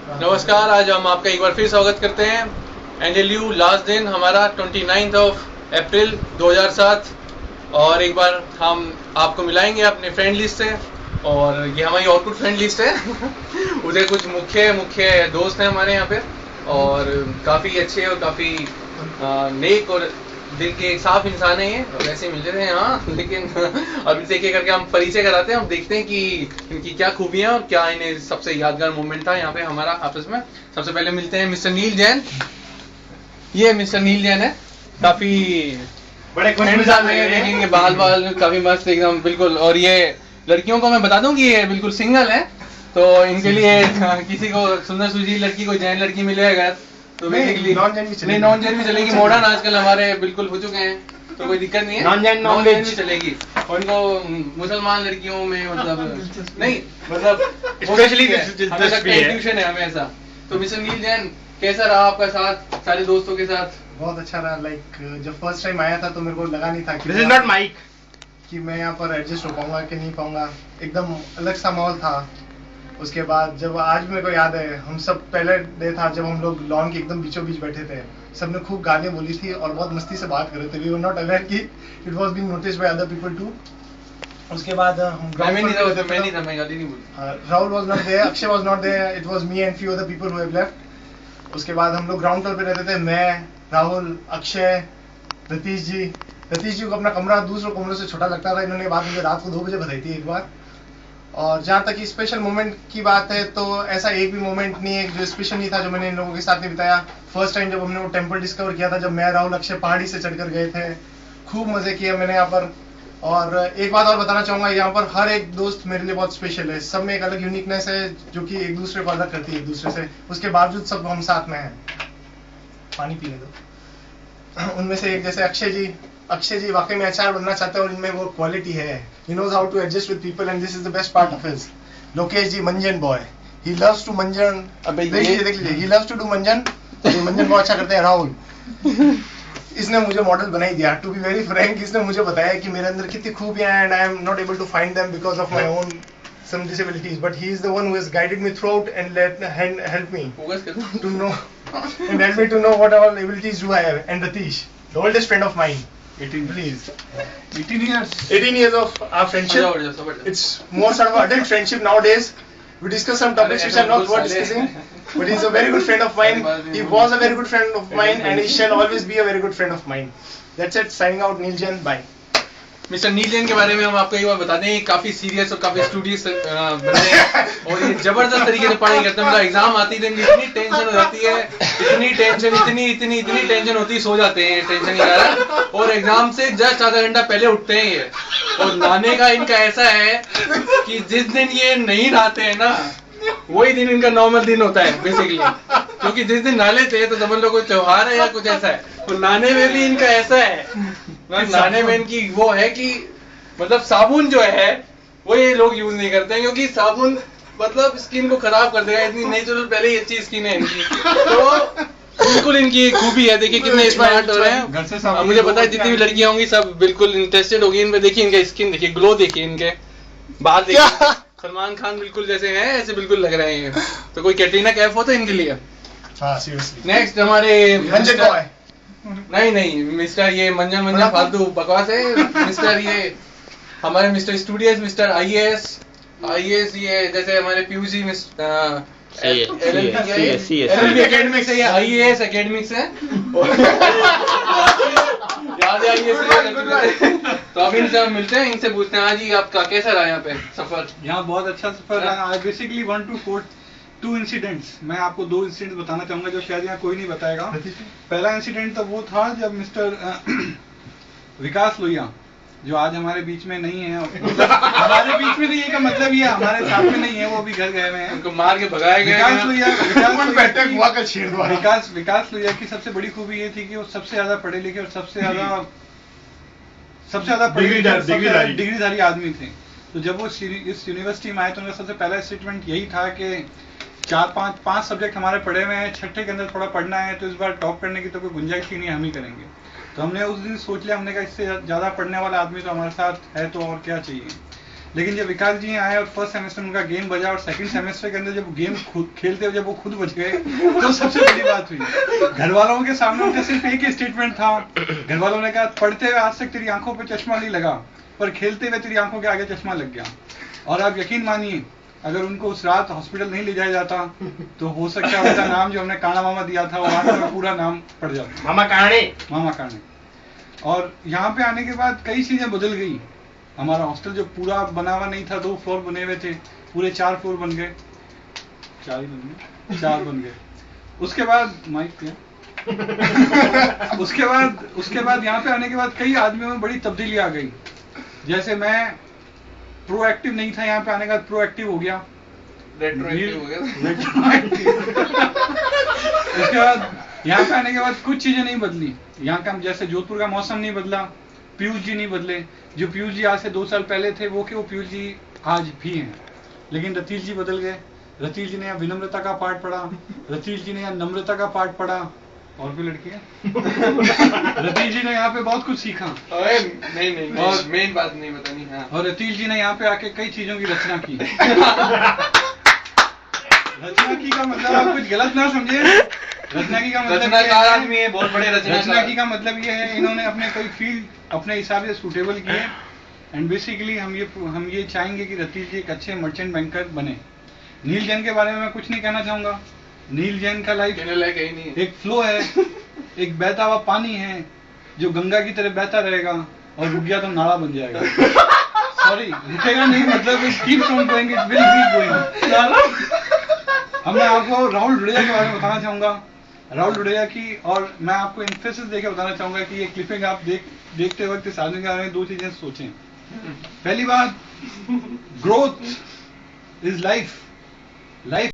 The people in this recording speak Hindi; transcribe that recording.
नमस्कार, आज हम आपका एक बार फिर स्वागत करते हैं। एनएलयू लास्ट दिन हमारा 29 अप्रैल 2007 और एक बार हम आपको मिलाएंगे अपने फ्रेंड लिस्ट से। और ये हमारी और कुछ फ्रेंड लिस्ट है उधर कुछ मुख्य दोस्त हैं हमारे यहाँ पे और काफ़ी अच्छे और काफ़ी नेक और दिल के साफ इंसान है ये, वैसे मिलते थे यहाँ। लेकिन अब इनसे एक करके हम परिचय कराते हैं, हम देखते हैं कि इनकी क्या खूबियां और क्या इन्हें सबसे यादगार मोमेंट था यहाँ पे हमारा आपस में। सबसे पहले मिलते हैं मिस्टर नील जैन। ये मिस्टर नील जैन है, काफी बड़े देखेंगे, बाल काफी मस्त एकदम बिल्कुल। और ये लड़कियों को मैं बता दूं कि ये बिल्कुल सिंगल है, तो इनके लिए किसी को सुंदर सुशील लड़की को जैन लड़की मिले अगर तो बेसिकली नॉन जेन भी चलेगी। मॉडर्न आजकल हमारे बिल्कुल हो चुके हैं, तो कोई दिक्कत नहीं है, नॉन जेन भी चलेगी। और इनको मुसलमान लड़कियों में मतलब नहीं, मतलब स्पेशली ट्यूशन है हमेशा। तो मिस्टर नील जैन, कैसा रहा आपका साथ सारे दोस्तों के साथ? बहुत अच्छा रहा। लाइक जब फर्स्ट टाइम आया था तो मेरे को लगा नहीं था कि दिस इज नॉट माइक कि मैं यहाँ पर एडजस्ट हो पाऊंगा कि नहीं पाऊंगा। एकदम अलग सा माहौल था। उसके बाद जब आज मेरे को याद है, हम सब पहले डे था जब हम लोग लॉन के एकदम बीचों बीच बैठे थे, सबने खूब गालियां बोली थी और बहुत मस्ती से बात कर रहे थे। वी वर नॉट अवेयर कि it was being noticed by other people too. उसके बाद हम Rahul was not there, Akshay was not there, it was me and few other people who have left. उसके बाद हम लोग ग्राउंड फ्लोर पे रहते थे, मैं, राहुल, अक्षय, रतीश जी को अपना कमरा दूसरों कमरों से छोटा लगता था। इन्होंने बात मुझे रात को 2 बजे बताई थी एक बार। और जहाँ तक स्पेशल मोमेंट की बात है तो ऐसा एक भी मोमेंट नहीं है जो स्पेशल नहीं था जो मैंने इन लोगों के साथ नहीं बिताया। फर्स्ट टाइम जब हमने वो टेम्पल डिस्कवर किया था, जब मैं, राहुल, अक्षय पहाड़ी से चढ़कर गए थे, खूब मजे किए मैंने यहाँ पर। और एक बात और बताना चाहूंगा, यहाँ पर हर एक दोस्त मेरे लिए बहुत स्पेशल है। सब में एक अलग यूनिकनेस है जो कि एक दूसरे को अलग करती है एक दूसरे से। उसके बावजूद सब हम साथ में हैं। पानी पीने दो। उनमें से एक जैसे अक्षय जी वाकई में अचार बनना चाहते हैं और इनमें वो क्वालिटी है। He knows how to adjust with people and this is the best part of his. Lokesh ji मंजन बॉय, ही लव्स टू मंजन। देख लीजिए ही लव्स टू डू मंजन। मंजन बहुत अच्छा करते हैं। राहुल, इसने मुझे मॉडल बना ही दिया। टू बी वेरी फ्रैंक, इसने मुझे बताया कि मेरे अंदर कितनी खूबियां हैं and I am not able to find them because of my own some disabilities, but he is the one who has guided me throughout and helped me to know and helped me to know what all abilities do I have. And Ratish, the oldest friend of mine, 18 years of our friendship. It's more sort of adult friendship nowadays. We discuss some topics which are not worth discussing, but he's a very good friend of mine. He was a very good friend of mine and he shall always be a very good friend of mine. That's it. Signing out, Neil Jain. Bye. Mister Neil Jain के बारे में हम आपको एक बार बता दें, काफी सीरियस और काफी स्टूडियस बंदे हैं और ये जबरदस्त तरीके से पढ़ाई करते हैं। मतलब एग्जाम आती है इतनी टेंशन हो जाती है, इतनी टेंशन होती है, सो जाते हैं टेंशन के कारण। और एग्जाम से जस्ट आधा घंटा पहले उठते हैं ये। और नहाने का इनका ऐसा है कि जिस दिन ये नहीं नहाते हैं ना, वही दिन इनका नॉर्मल दिन होता है बेसिकली। क्योंकि जिस दिन नहा लेते हैं तो समझ लो कोई त्योहार है या कुछ ऐसा है। तो नहाने में भी इनका ऐसा है, नहाने में इनकी वो है कि मतलब साबुन जो है वो ये लोग यूज नहीं करते हैं, क्योंकि साबुन मतलब स्किन को खराब कर देगा। इतनी नेचुरल पहले ही अच्छी स्किन है इनकी, तो बिल्कुल इनकी खूबी है। देखिए कितने स्मार्ट हो रहे हैं। मुझे पता है जितनी भी लड़कियां होंगी सब बिल्कुल इंटरेस्टेड होगी इन पे। देखिए इनका स्किन, देखिए ग्लो, देखिए इनके बाल, देखिए सलमान खान बिल्कुल जैसे हैं ऐसे बिल्कुल लग रहे हैं। तो कोई कैटरीना कैफ हो तो इनके लिए। नेक्स्ट हमारे नहीं मिस्टर ये मंजन फालतू बकवास है। मिस्टर ये हमारे मिस्टर स्टूडियस, मिस्टर आईएएस ये जैसे हमारे पीयूसी एलएलबी एकेडमिक्स है, ये आईएएस एकेडमिक्स है। याद है आईएएस। तो अब इनसे मिलते हैं, इनसे पूछते हैं हाँ जी आपका कैसा रहा यहाँ पे सफर? यहाँ बहुत अच्छा सफर रहा। I basically want to quote 2 incidents. मैं आपको 2 इंसिडेंट्स बताना चाहूंगा जो शायद यहाँ कोई नहीं बताएगा। पहला इंसिडेंट तो वो था जब मिस्टर विकास लोहिया, जो आज हमारे बीच में नहीं है, हमारे बीच में नहीं है का मतलब ये हमारे साथ में नहीं है, वो भी घर गए हुए हैं, उनको मार के भगाया गया। विकास लोहिया की सबसे बड़ी खूबी ये थी कि वो सबसे ज्यादा पढ़े लिखे और सबसे ज्यादा डिग्रीधारी आदमी थे। तो जब वो इस यूनिवर्सिटी में आए तो उनका सबसे पहला स्टेटमेंट यही था कि 4-5 सब्जेक्ट हमारे पढ़े हुए हैं, छठे के अंदर थोड़ा पढ़ना है, तो इस बार टॉप करने की तो कोई गुंजाइश ही नहीं, हम ही करेंगे। तो हमने उस दिन सोच लिया, हमने कहा इससे ज्यादा पढ़ने वाला आदमी तो हमारे साथ है तो और क्या चाहिए। लेकिन जब विकास जी आए और फर्स्ट सेमेस्टर उनका गेम बजा और सेकंड सेमेस्टर के अंदर जब गेम खुद खेलते हुए जब वो खुद बच गए तो सबसे बड़ी बात हुई। घर वालों के सामने उनका सिर्फ एक ही स्टेटमेंट था, घर वालों ने कहा पढ़ते हुए आज तक तेरी आंखों पे चश्मा नहीं लगा, पर खेलते हुए तेरी आंखों के आगे चश्मा लग गया। और आप यकीन मानिए अगर उनको उस रात हॉस्पिटल नहीं ले जाया जाता तो हो सकता है उसका नाम जो हमने काना मामा दिया था वो आंखों में पूरा नाम पड़ जाता, मामा काने। और यहाँ पे आने के बाद कई चीजें बदल गई। हमारा हॉस्टल जो पूरा बना हुआ नहीं था, 2 फ्लोर बने हुए थे, पूरे 4 फ्लोर बन गए, 4 बन गए। उसके बाद माइक उसके बाद यहाँ पे आने के बाद कई आदमियों में बड़ी तब्दीली आ गई। जैसे मैं प्रोएक्टिव नहीं था, यहाँ पे आने के बाद प्रोएक्टिव हो गया, रेट्रोएक्टिव हो गया। उसके बाद यहाँ पे आने के बाद कुछ चीजें नहीं बदली। यहाँ का जैसे जोधपुर का मौसम नहीं बदला, पीयूष जी नहीं बदले। जो पीयूष जी आज से 2 साल पहले थे वो पीयूष जी आज भी हैं, लेकिन रतीश जी बदल गए। रतीश जी ने यहाँ विनम्रता का पाठ पढ़ा, रतीश जी ने यहाँ नम्रता का पाठ पढ़ा, और भी लड़की है रतीश जी ने यहाँ पे बहुत कुछ सीखा। नहीं और मेन बात नहीं बतानी। हाँ। और रतीश जी ने यहाँ पे आके कई चीजों की रचना की। रचना की का मतलब आप कुछ गलत ना समझे, रचना की का मतलब रचनाकार आदमी है, बहुत बड़े रचना की का मतलब ये है इन्होंने अपने कोई फील्ड अपने हिसाब से सूटेबल किए। एंड बेसिकली हम ये चाहेंगे कि रतीश जी एक अच्छे मर्चेंट बैंकर बने। नील जैन के बारे में मैं कुछ नहीं कहना चाहूंगा। नील जैन का लाइफ एक फ्लो है, एक बहता हुआ पानी है जो गंगा की तरह बहता रहेगा और रुक गया तो नाला बन जाएगा। सॉरी, रुकेगा नहीं, मतलब it keeps on going, it will be going. अब मैं आपको राहुल ढुड़ैया के बारे में बताना चाहूंगा। राहुल ढुड़ैया की, और मैं आपको एम्फेसिस देके बताना चाहूंगा कि ये क्लिपिंग आप देखते वक्त इस आदमी के बारे में 2 चीजें सोचें। पहली बात, ग्रोथ इज लाइफ।